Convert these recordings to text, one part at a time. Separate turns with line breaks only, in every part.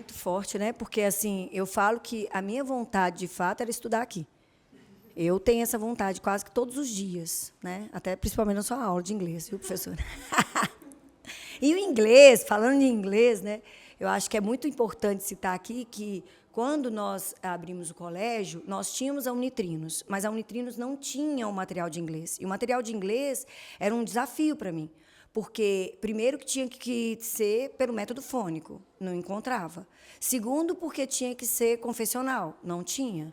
muito forte, né? Porque, assim, eu falo que a minha vontade, de fato, era estudar aqui. Eu tenho essa vontade quase que todos os dias, né? Até principalmente na sua aula de inglês, viu, professora? E o inglês, falando em inglês, né? Eu acho que é muito importante citar aqui que, quando nós abrimos o colégio, nós tínhamos a Unitrinos, mas a Unitrinos não tinha o material de inglês. E o material de inglês era um desafio para mim, porque, primeiro, que tinha que ser pelo método fônico, não encontrava. Segundo, porque tinha que ser confessional, não tinha.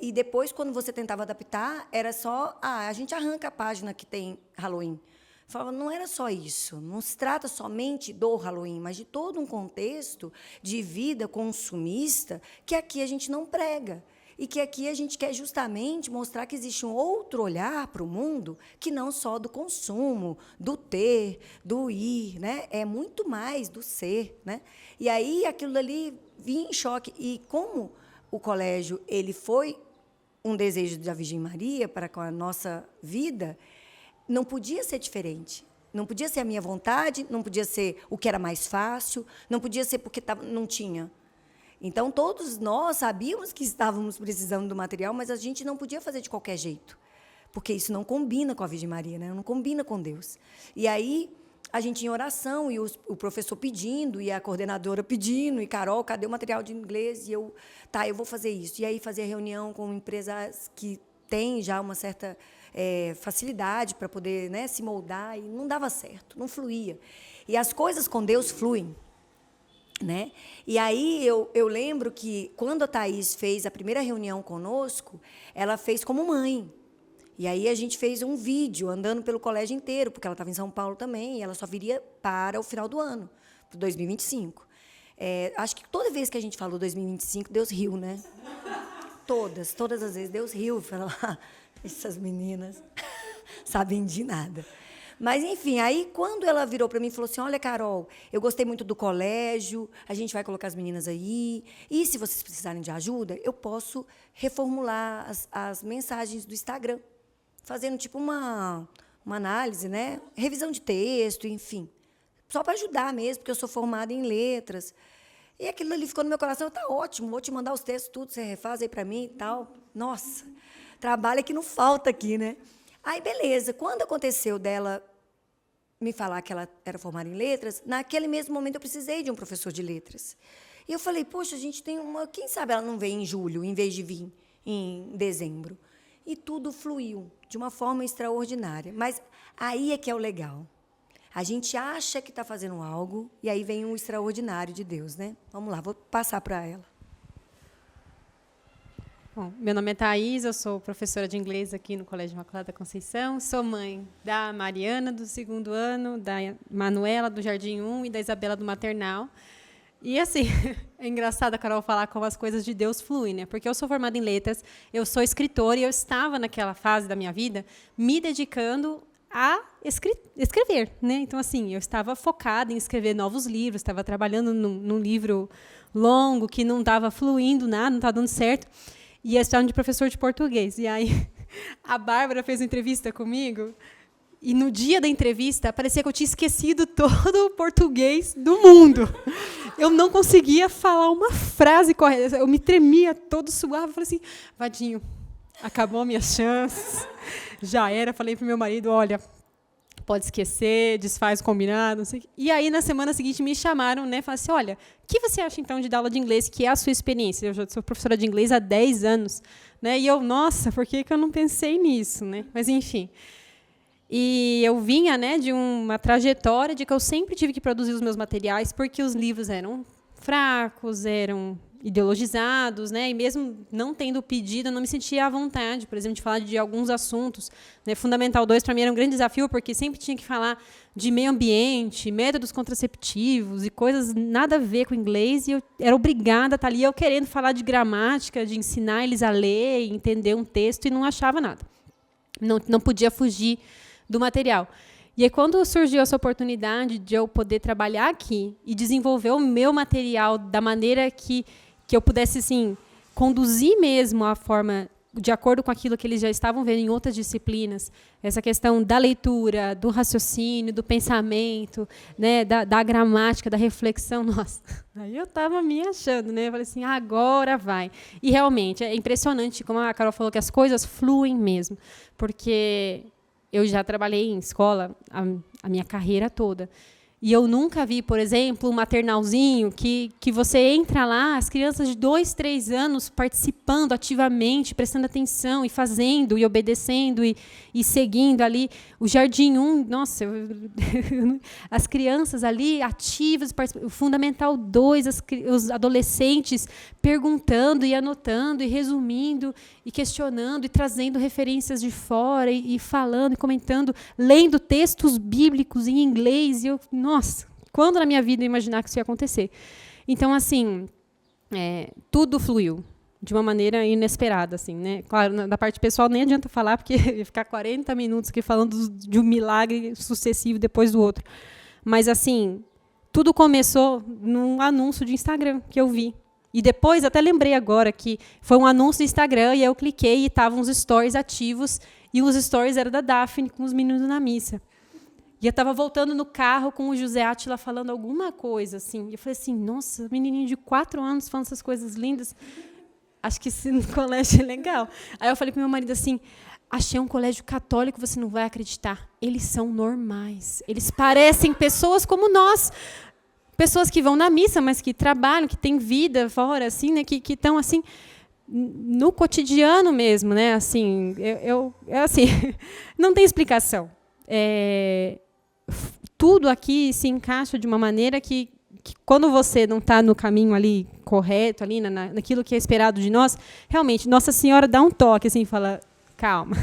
E depois, quando você tentava adaptar, era só, a gente arranca a página que tem Halloween. Falava, não era só isso, não se trata somente do Halloween, mas de todo um contexto de vida consumista que aqui a gente não prega. E que aqui a gente quer justamente mostrar que existe um outro olhar para o mundo que não só do consumo, do ter, do ir, né? É muito mais do ser, né? E aí aquilo ali vinha em choque. E como o colégio ele foi um desejo da Virgem Maria para com a nossa vida, não podia ser diferente. Não podia ser a minha vontade, não podia ser o que era mais fácil, não podia ser porque não tinha. Então, todos nós sabíamos que estávamos precisando do material, mas a gente não podia fazer de qualquer jeito, porque isso não combina com a Virgem Maria, né? Não combina com Deus. E aí, a gente em oração, e o professor pedindo, e a coordenadora pedindo, e Carol, cadê o material de inglês? E eu vou fazer isso. E aí, fazer reunião com empresas que têm já uma certa facilidade para poder, né, se moldar, e não dava certo, não fluía. E as coisas com Deus fluem. Né? E aí eu lembro que, quando a Thaís fez a primeira reunião conosco, ela fez como mãe. E aí a gente fez um vídeo andando pelo colégio inteiro, porque ela estava em São Paulo também, e ela só viria para o final do ano, para 2025. Acho que toda vez que a gente falou 2025, Deus riu, né? Todas as vezes Deus riu. Falou, essas meninas sabem de nada. Mas, enfim, aí, quando ela virou para mim e falou assim, olha, Carol, eu gostei muito do colégio, a gente vai colocar as meninas aí, e, se vocês precisarem de ajuda, eu posso reformular as mensagens do Instagram, fazendo tipo uma análise, né? Revisão de texto, enfim, só para ajudar mesmo, porque eu sou formada em letras. E aquilo ali ficou no meu coração, está ótimo, vou te mandar os textos, tudo, você refaz aí para mim e tal. Nossa, trabalho que não falta aqui, né? Aí, beleza, quando aconteceu dela me falar que ela era formada em letras, naquele mesmo momento eu precisei de um professor de letras. E eu falei, poxa, a gente tem uma... Quem sabe ela não vem em julho, em vez de vir em dezembro? E tudo fluiu de uma forma extraordinária. Mas aí é que é o legal. A gente acha que está fazendo algo, e aí vem um extraordinário de Deus, né? Vamos lá, vou passar para ela.
Bom, meu nome é Thaís, eu sou professora de inglês aqui no Colégio Imaculada Conceição, sou mãe da Mariana, do 2º ano, da Manuela, do Jardim 1, e da Isabela, do maternal. E, assim, é engraçado a Carol falar como as coisas de Deus fluem, né? Porque eu sou formada em letras, eu sou escritora, e eu estava, naquela fase da minha vida, me dedicando a escrever, né? Então, assim, eu estava focada em escrever novos livros, estava trabalhando num livro longo que não estava fluindo nada, não estava dando certo. E eu estava de professor de português. E aí a Bárbara fez uma entrevista comigo, e no dia da entrevista parecia que eu tinha esquecido todo o português do mundo. Eu não conseguia falar uma frase correta. Eu me tremia, todo suave. Falei assim, Vadinho, acabou minhas chances. Já era. Falei para o meu marido, olha, pode esquecer, desfaz o combinado. Não sei. E aí, na semana seguinte, me chamaram, né? Falaram assim, olha, o que você acha, então, de dar aula de inglês, que é a sua experiência? Eu já sou professora de inglês há 10 anos. Né? E eu, nossa, por que eu não pensei nisso? Né? Mas, enfim. E eu vinha, né, de uma trajetória de que eu sempre tive que produzir os meus materiais, porque os livros eram fracos, eram ideologizados, né? E mesmo não tendo pedido, eu não me sentia à vontade, por exemplo, de falar de alguns assuntos. Né? Fundamental 2, para mim, era um grande desafio, porque sempre tinha que falar de meio ambiente, métodos contraceptivos e coisas nada a ver com o inglês, e eu era obrigada a estar ali, eu querendo falar de gramática, de ensinar eles a ler, entender um texto, e não achava nada. Não podia fugir do material. E aí, quando surgiu essa oportunidade de eu poder trabalhar aqui e desenvolver o meu material da maneira que eu pudesse, assim, conduzir mesmo a forma de acordo com aquilo que eles já estavam vendo em outras disciplinas, essa questão da leitura, do raciocínio, do pensamento, né, da gramática, da reflexão, nossa, aí eu estava me achando, né? Eu falei assim, agora vai. E realmente é impressionante como a Carol falou que as coisas fluem mesmo, porque eu já trabalhei em escola a minha carreira toda. E eu nunca vi, por exemplo, um maternalzinho que você entra lá, as crianças de 2, 3 anos participando ativamente, prestando atenção e fazendo e obedecendo e seguindo ali. O Jardim 1, nossa, as crianças ali ativas, o Fundamental 2, os adolescentes perguntando e anotando e resumindo e questionando e trazendo referências de fora e falando e comentando, lendo textos bíblicos em inglês. E eu, nossa, quando na minha vida eu imaginar que isso ia acontecer? Então, assim, tudo fluiu de uma maneira inesperada, assim, né? Claro, da parte pessoal nem adianta falar, porque ia ficar 40 minutos aqui falando de um milagre sucessivo depois do outro. Mas, assim, tudo começou num anúncio de Instagram que eu vi. E depois, até lembrei agora que foi um anúncio do Instagram, e eu cliquei e estavam os stories ativos, e os stories eram da Daphne com os meninos na missa. E eu estava voltando no carro com o José Átila falando alguma coisa, assim. E eu falei assim, nossa, menininho de 4 anos falando essas coisas lindas. Acho que esse colégio é legal. Aí eu falei para o meu marido assim, achei um colégio católico, você não vai acreditar. Eles são normais. Eles parecem pessoas como nós. Pessoas que vão na missa, mas que trabalham, que têm vida fora, assim, né, que estão assim no cotidiano mesmo, né? Assim, assim, não tem explicação. Tudo aqui se encaixa de uma maneira que quando você não está no caminho ali correto, ali naquilo que é esperado de nós, realmente Nossa Senhora dá um toque, assim, fala, calma,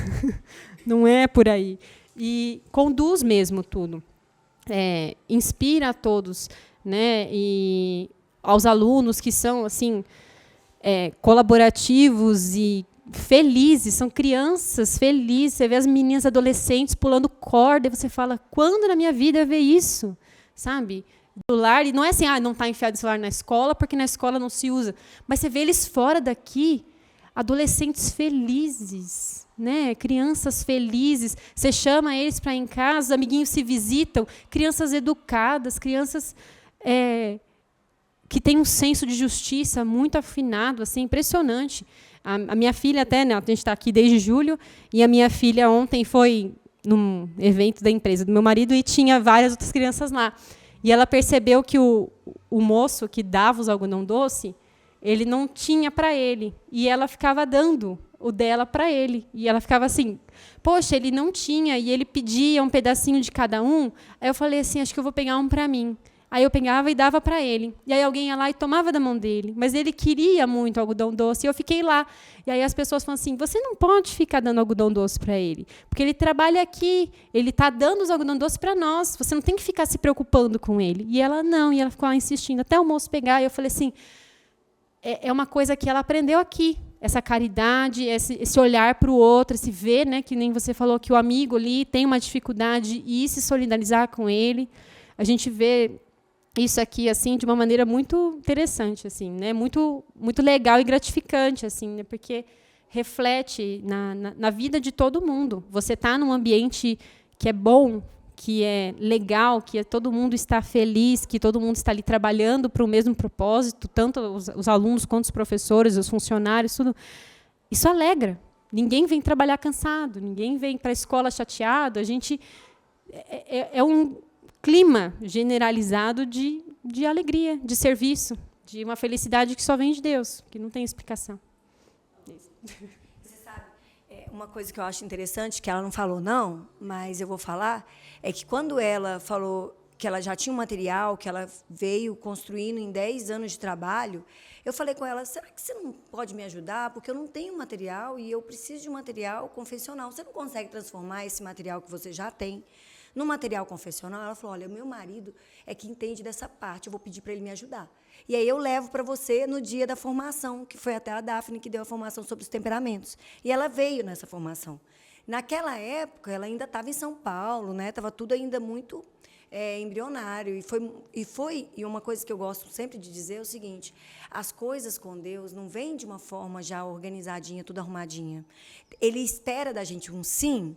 não é por aí, e conduz mesmo tudo, inspira a todos, né? E aos alunos que são assim colaborativos e felizes, são crianças felizes. Você vê as meninas adolescentes pulando corda e você fala, quando na minha vida eu ver isso, sabe? Celular, e não é assim, não está enfiado o celular na escola porque na escola não se usa, mas você vê eles fora daqui, adolescentes felizes, né? Crianças felizes, você chama eles para ir em casa, os amiguinhos se visitam, crianças educadas, crianças que têm um senso de justiça muito afinado, assim, impressionante. A minha filha até, né, a gente está aqui desde julho, e a minha filha ontem foi num evento da empresa do meu marido e tinha várias outras crianças lá. E ela percebeu que o moço que dava os algodão doce, ele não tinha para ele. E ela ficava dando o dela para ele. E ela ficava assim, poxa, ele não tinha, e ele pedia um pedacinho de cada um. Aí eu falei assim, acho que eu vou pegar um para mim. Aí eu pegava e dava para ele. E aí alguém ia lá e tomava da mão dele. Mas ele queria muito algodão doce, e eu fiquei lá. E aí as pessoas falam assim, você não pode ficar dando algodão doce para ele, porque ele trabalha aqui, ele está dando os algodão doce para nós, você não tem que ficar se preocupando com ele. E ela não, e ela ficou lá insistindo, até o moço pegar. E eu falei assim, é uma coisa que ela aprendeu aqui, essa caridade, esse olhar para o outro, esse ver, né, que nem você falou, que o amigo ali tem uma dificuldade e se solidarizar com ele. A gente vê isso aqui assim de uma maneira muito interessante, assim, né? Muito legal e gratificante, assim, né? Porque reflete na vida de todo mundo. Você está num ambiente que é bom, que é legal, que todo mundo está feliz, que todo mundo está ali trabalhando para o mesmo propósito, tanto os alunos quanto os professores, os funcionários, tudo. Isso alegra. Ninguém vem trabalhar cansado, ninguém vem para a escola chateado. A gente é um clima generalizado de alegria, de serviço, de uma felicidade que só vem de Deus, que não tem explicação.
Você sabe, uma coisa que eu acho interessante, que ela não falou não, mas eu vou falar, é que quando ela falou que ela já tinha um material, que ela veio construindo em 10 anos de trabalho, eu falei com ela, será que você não pode me ajudar? Porque eu não tenho material e eu preciso de um material confessional. Você não consegue transformar esse material que você já tem no material confessional? Ela falou, olha, meu marido é que entende dessa parte, eu vou pedir para ele me ajudar. E aí eu levo para você no dia da formação, que foi até a Daphne que deu a formação sobre os temperamentos. E ela veio nessa formação. Naquela época, ela ainda estava em São Paulo, né? Estava tudo ainda muito embrionário. E uma coisa que eu gosto sempre de dizer é o seguinte: as coisas com Deus não vêm de uma forma já organizadinha, tudo arrumadinha. Ele espera da gente um sim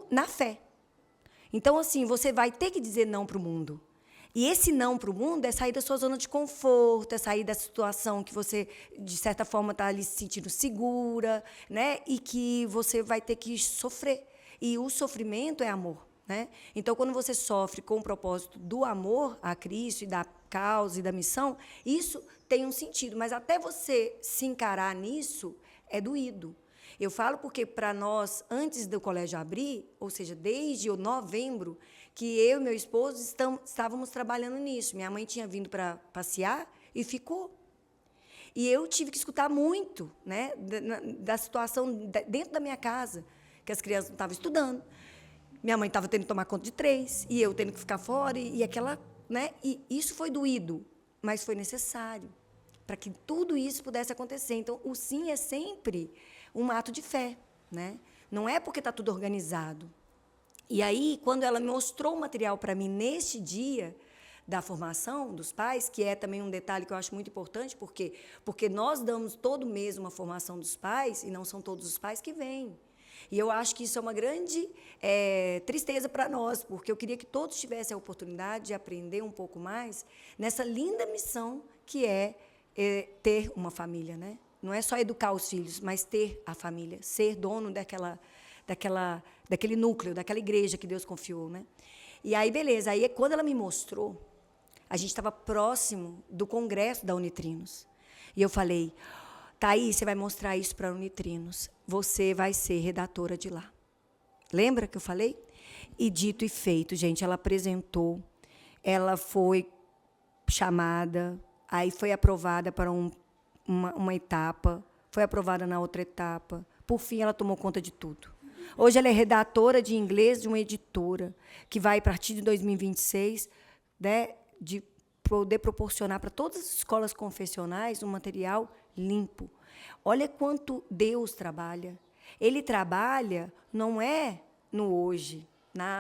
na fé. Então, assim, você vai ter que dizer não para o mundo. E esse não para o mundo é sair da sua zona de conforto, é sair da situação que você, de certa forma, está ali se sentindo segura, né? E que você vai ter que sofrer. E o sofrimento é amor, né? Então, quando você sofre com o propósito do amor a Cristo e da causa e da missão, isso tem um sentido. Mas até você se encarar nisso, é doído. Eu falo porque, para nós, antes do colégio abrir, ou seja, desde novembro, que eu e meu esposo estávamos trabalhando nisso. Minha mãe tinha vindo para passear e ficou. E eu tive que escutar muito, né, da situação dentro da minha casa, que as crianças não estavam estudando. Minha mãe estava tendo que tomar conta de 3, e eu tendo que ficar fora, e aquela, né, e isso foi doído, mas foi necessário para que tudo isso pudesse acontecer. Então, o sim é sempre um ato de fé, né? Não é porque está tudo organizado. E aí, quando ela mostrou o material para mim neste dia da formação dos pais, que é também um detalhe que eu acho muito importante, porque nós damos todo mês uma formação dos pais, e não são todos os pais que vêm. E eu acho que isso é uma grande tristeza para nós, porque eu queria que todos tivessem a oportunidade de aprender um pouco mais nessa linda missão que é ter uma família, né? Não é só educar os filhos, mas ter a família, ser dono daquele núcleo, daquela igreja que Deus confiou, né? E aí, beleza. Aí, quando ela me mostrou, a gente estava próximo do congresso da Unitrinos. E eu falei: Thaís, você vai mostrar isso para a Unitrinos. Você vai ser redatora de lá. Lembra que eu falei? E dito e feito, gente, ela apresentou, ela foi chamada, aí foi aprovada para uma etapa, foi aprovada na outra etapa. Por fim, ela tomou conta de tudo. Hoje ela é redatora de inglês de uma editora, que vai, a partir de 2026, né, de poder proporcionar para todas as escolas confessionais um material limpo. Olha quanto Deus trabalha. Ele trabalha, não é no hoje,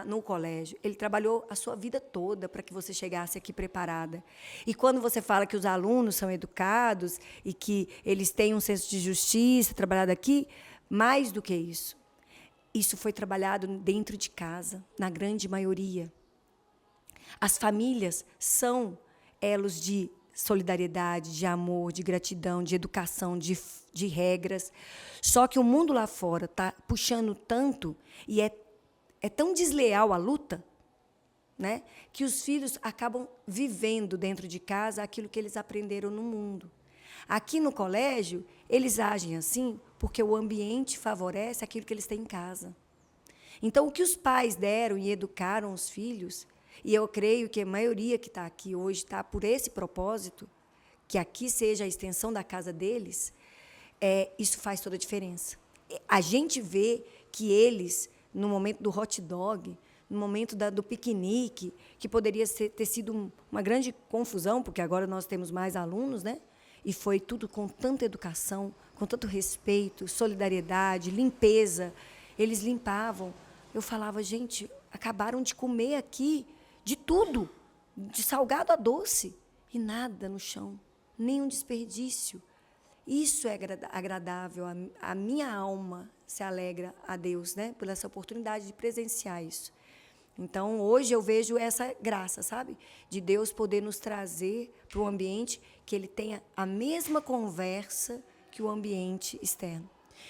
no colégio. Ele trabalhou a sua vida toda para que você chegasse aqui preparada. E quando você fala que os alunos são educados e que eles têm um senso de justiça trabalhado aqui, mais do que isso. Isso foi trabalhado dentro de casa, na grande maioria. As famílias são elos de solidariedade, de amor, de gratidão, de educação, de regras. Só que o mundo lá fora está puxando tanto e é tão desleal a luta, né, que os filhos acabam vivendo dentro de casa aquilo que eles aprenderam no mundo. Aqui no colégio, eles agem assim porque o ambiente favorece aquilo que eles têm em casa. Então, o que os pais deram e educaram os filhos, e eu creio que a maioria que está aqui hoje está por esse propósito, que aqui seja a extensão da casa deles, isso faz toda a diferença. A gente vê que eles, no momento do hot dog, no momento do piquenique, que poderia ter sido uma grande confusão, porque agora nós temos mais alunos, né? E foi tudo com tanta educação, com tanto respeito, solidariedade, limpeza. Eles limpavam. Eu falava: gente, acabaram de comer aqui de tudo, de salgado a doce, e nada no chão, nenhum desperdício. Isso é agradável, a minha alma se alegra a Deus, né, por essa oportunidade de presenciar isso. Então, hoje eu vejo essa graça, sabe? De Deus poder nos trazer para o ambiente que ele tenha a mesma conversa que o ambiente externo.